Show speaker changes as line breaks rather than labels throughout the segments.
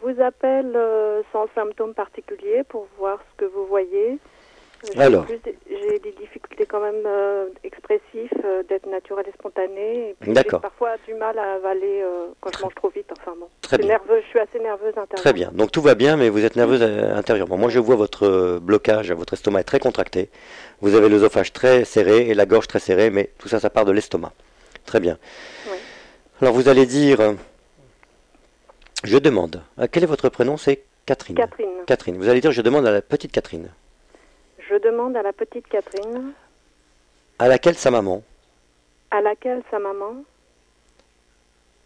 vous appelle sans symptômes particuliers pour voir ce que vous voyez.
Alors.
J'ai des difficultés quand même expressives d'être naturelle et spontanée. Et puis j'ai
D'accord.
parfois du mal à avaler quand je mange trop vite. Enfin bon,
Très bien.
nerveux, je suis assez nerveuse intérieurement.
Très bien. Donc tout va bien, mais vous êtes nerveuse intérieurement. Moi, je vois votre blocage, votre estomac est très contracté. Vous avez l'œsophage très serré et la gorge très serrée, mais tout ça, ça part de l'estomac. Très bien.
Oui.
Alors vous allez dire, je demande, quel est votre prénom? C'est Catherine.
Catherine.
Catherine. Vous allez dire, je demande à la petite Catherine.
Je demande à la petite Catherine.
À laquelle sa maman
À laquelle sa maman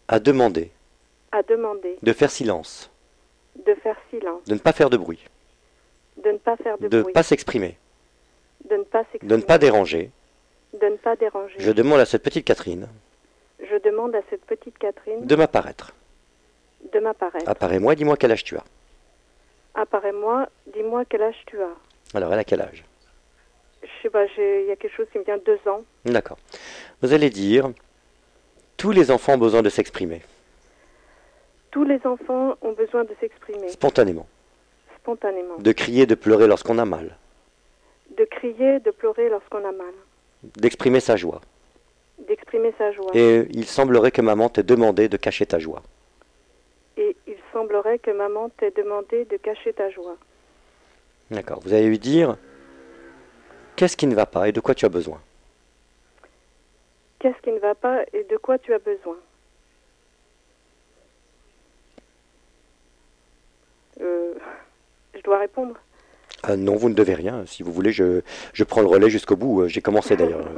a demandé
a demandé
de faire silence,
de faire silence,
de ne pas faire de bruit,
de ne pas faire de
de ne
bruit,
pas s'exprimer,
de ne pas s'exprimer,
de ne pas déranger.
de ne pas déranger.
Je demande à cette petite Catherine
Je demande à cette petite Catherine
de m'apparaître.
de m'apparaître.
Apparais-moi, dis-moi quel âge tu as.
Apparais-moi, dis-moi quel âge tu as.
Alors, elle a quel âge?
Je sais pas, il y a quelque chose qui me vient 2 ans.
D'accord. Vous allez dire, tous les enfants ont besoin de s'exprimer,
Tous les enfants ont besoin de s'exprimer
spontanément,
spontanément,
de crier, de pleurer lorsqu'on a mal,
de crier, de pleurer lorsqu'on a mal,
d'exprimer sa joie.
d'exprimer sa joie.
Et il semblerait que maman t'ait demandé de cacher ta joie.
Et il semblerait que maman t'ait demandé de cacher ta joie.
D'accord. Vous allez lui dire, qu'est-ce qui ne va pas et de quoi tu as besoin?
Qu'est-ce qui ne va pas et de quoi tu as besoin? Je dois répondre?
Non, vous ne devez rien. Si vous voulez, je prends le relais jusqu'au bout. J'ai commencé d'ailleurs.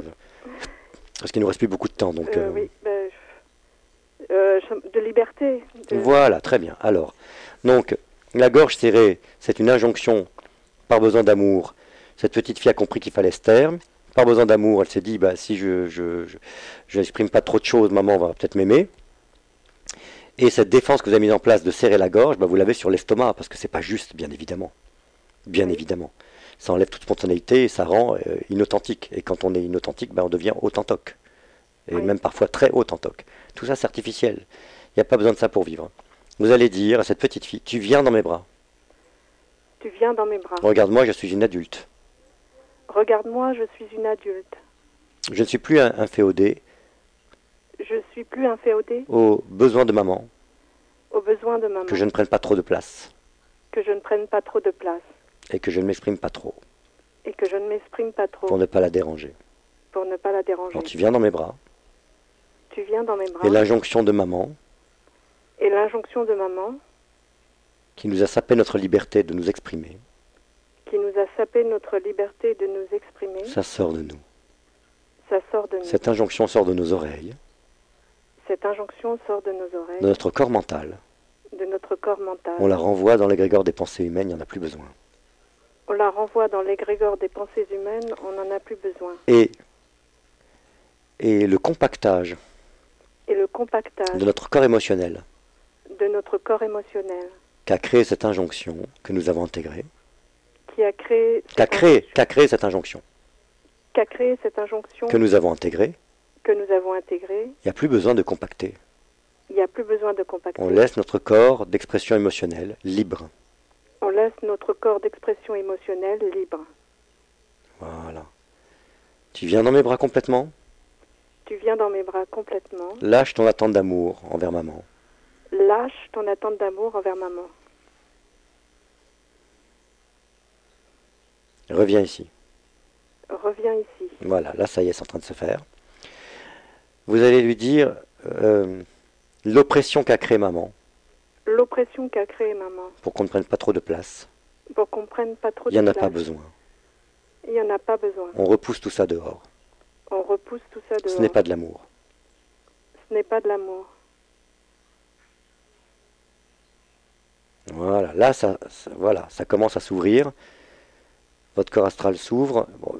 Parce qu'il ne nous reste plus beaucoup de temps. Donc,
Oui, de liberté.
Voilà, très bien. Alors, donc, la gorge serrée, c'est une injonction par besoin d'amour. Cette petite fille a compris qu'il fallait se taire. Par besoin d'amour, elle s'est dit, bah, si je n'exprime pas trop de choses, maman va peut-être m'aimer. Et cette défense que vous avez mise en place de serrer la gorge, bah, vous l'avez sur l'estomac, parce que c'est pas juste, bien évidemment. Bien évidemment. Ça enlève toute spontanéité et ça rend inauthentique. Et quand on est inauthentique, bah, on devient autantoc. Et même parfois très autantoc. Tout ça, c'est artificiel. Il n'y a pas besoin de ça pour vivre. Vous allez dire à cette petite fille, tu viens dans mes bras.
Tu viens dans mes bras.
Regarde-moi, je suis une adulte.
Regarde-moi, je suis une adulte.
Je ne suis plus un féodé.
Je suis plus un féodé.
Aux besoins de maman.
Aux besoins de maman.
Que je ne prenne pas trop de place.
Que je ne prenne pas trop de place.
Et que je ne m'exprime pas trop.
Et que je ne m'exprime pas trop.
Pour ne pas la déranger.
Pour ne pas la déranger.
Alors tu viens dans mes bras.
Tu viens dans mes bras.
Et l'injonction de maman.
Et l'injonction de maman.
Qui nous a sapé notre liberté de nous exprimer.
Qui nous a sapé notre liberté de nous exprimer.
Ça sort de nous.
Ça sort de nous.
Cette injonction sort de nos oreilles.
Cette injonction sort de nos oreilles.
De notre corps mental.
De notre corps mental.
On la renvoie dans l'égrégore des pensées humaines, il n'y en a plus besoin.
On la renvoie dans l'égrégore des pensées humaines, on n'en a plus besoin.
Et le compactage.
Et le compactage.
De notre corps émotionnel.
De notre corps émotionnel.
Qu'a créé cette injonction que nous avons intégrée.
Qui a créé.
Qu'a créé cette injonction.
Qu'a créé cette injonction.
Que nous avons intégrée.
Que nous avons intégrée.
Il n'y a plus besoin de compacter.
Il n'y a plus besoin de compacter.
On laisse notre corps d'expression émotionnelle libre.
On laisse notre corps d'expression émotionnelle libre.
Voilà. Tu viens dans mes bras complètement?
Tu viens dans mes bras complètement.
Lâche ton attente d'amour envers maman.
Lâche ton attente d'amour envers maman.
Reviens ici.
Reviens ici.
Voilà, là ça y est, c'est en train de se faire. Vous allez lui dire l'oppression qu'a créée maman.
L'oppression qu'a créée maman.
Pour qu'on ne prenne pas trop de place.
Pour qu'on ne prenne pas trop de place.
Il n'y en a pas besoin.
Il n'y en a pas besoin.
On repousse tout ça dehors.
On repousse tout ça dehors.
Ce n'est pas de l'amour.
Ce n'est pas de l'amour.
Voilà, là ça commence à s'ouvrir. Votre corps astral s'ouvre. Bon,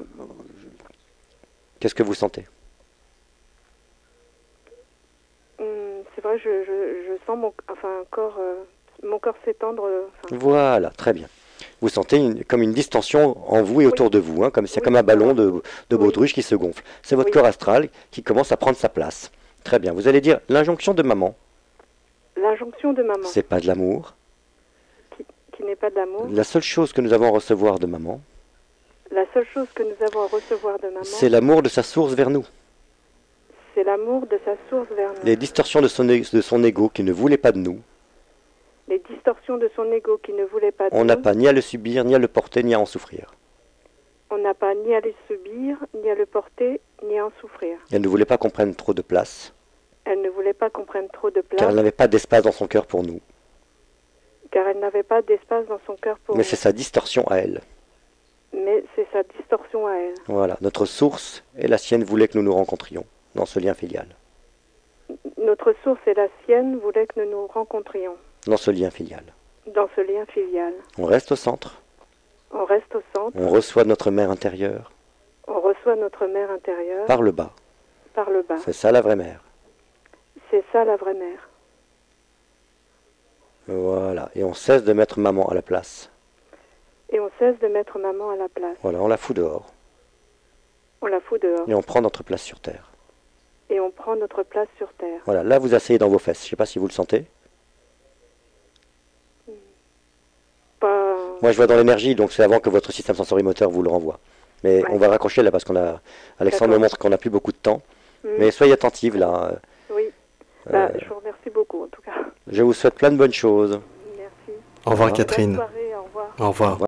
qu'est-ce que vous sentez?
C'est vrai, je sens mon corps s'étendre.
Voilà, très bien. Vous sentez comme une distension en vous et autour de vous, hein, comme c'est comme un ballon de baudruche qui se gonfle. C'est votre corps astral qui commence à prendre sa place. Très bien. Vous allez dire l'injonction de maman.
L'injonction de maman.
C'est pas de l'amour.
qui n'est pas de l'amour.
La seule chose que nous avons à recevoir de maman,
La seule chose que nous avons à recevoir de maman,
c'est l'amour de sa source vers nous.
c'est l'amour de sa source vers nous.
Les distorsions de son ego qui ne voulait pas de nous,
Les distorsions de son ego qui ne voulait pas de
on n'a
nous.
pas ni à le subir, ni à le porter, ni à en souffrir.
On n'a pas ni à le subir, ni à le porter, ni à en souffrir.
Elle ne voulait pas qu'on prenne trop de place,
Elle ne voulait pas qu'on prenne trop de place,
car elle n'avait pas d'espace dans son cœur pour nous.
car elle n'avait pas d'espace dans son cœur pour
Mais
nous.
c'est sa distorsion à elle.
Mais c'est sa distorsion à elle.
Voilà, notre source et la sienne voulaient que nous nous rencontrions dans ce lien filial.
Notre source et la sienne voulaient que nous nous rencontrions
Dans ce lien filial.
dans ce lien filial.
On reste au centre,
On reste au centre,
on reçoit notre mère intérieure
on reçoit notre mère intérieure
par le bas.
par le bas.
C'est ça la vraie mère.
C'est ça la vraie mère.
Voilà, et on cesse de mettre maman à la place.
Et on cesse de mettre maman à la place.
Voilà, on la fout dehors
On la fout dehors.
et on prend notre place sur terre.
Et on prend notre place sur terre.
Voilà, là vous asseyez dans vos fesses, je ne sais pas si vous le sentez.
Pas...
Moi je vois dans l'énergie, donc c'est avant que votre système sensorimoteur vous le renvoie. Mais
Ouais.
on va raccrocher là parce qu'on a... Alexandre me
D'accord.
montre qu'on n'a plus beaucoup de temps.
Hmm.
Mais soyez attentive là.
Oui. Je vous remercie beaucoup en tout cas.
Je vous souhaite plein de bonnes choses.
Merci.
Au revoir
Bonne
Catherine.
Bonne soirée, au revoir.
Au revoir.